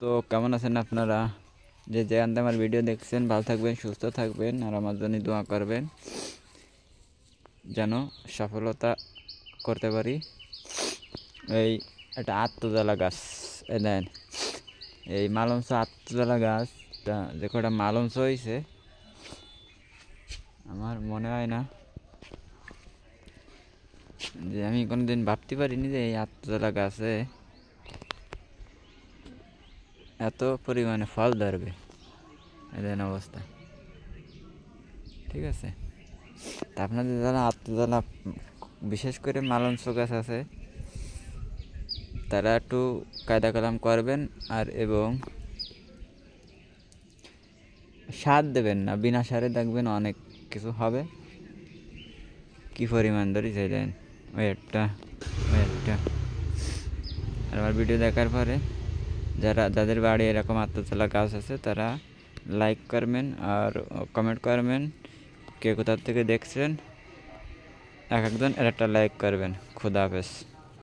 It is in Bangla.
তো কেমন আছেন আপনারা? যে যেখান থেকে আমার ভিডিও দেখছেন, ভালো থাকবেন, সুস্থ থাকবেন, আর আমার জন্য দোয়া করবেন যেন সফলতা করতে পারি। এই একটা আত্মজ্বালা গাছ, এই দেন, এই মালঞ্চ আত্মজ্বালা গাছটা যে কটা মালঞ্চ হয়েছে, আমার মনে হয় না যে আমি কোনোদিন ভাবতে পারিনি যে এই আত্মজ্বালা গাছে এত পরিমাণে ফল ধরবে। এদের অবস্থা ঠিক আছে। তা আপনাদের যারা আত্মজ্বালা বিশেষ করে মালঞ্চ গাছ আছে, তারা একটু কায়দা কালাম করবেন, আর এবং সার দেবেন না, বিনা সারে দেখবেন অনেক কিছু হবে। কী পরিমাণ ধরেছে দেন ওয়েটটা। আর আমার ভিডিও দেখার পরে যাদের বাড়ি এরকম আত্মজ্বালা গাছ আছে, তারা লাইক করবেন আর কমেন্ট করবেন কে কোথার থেকে দেখছেন। এক একজন একটা লাইক করবেন। খুদা হাফেজ।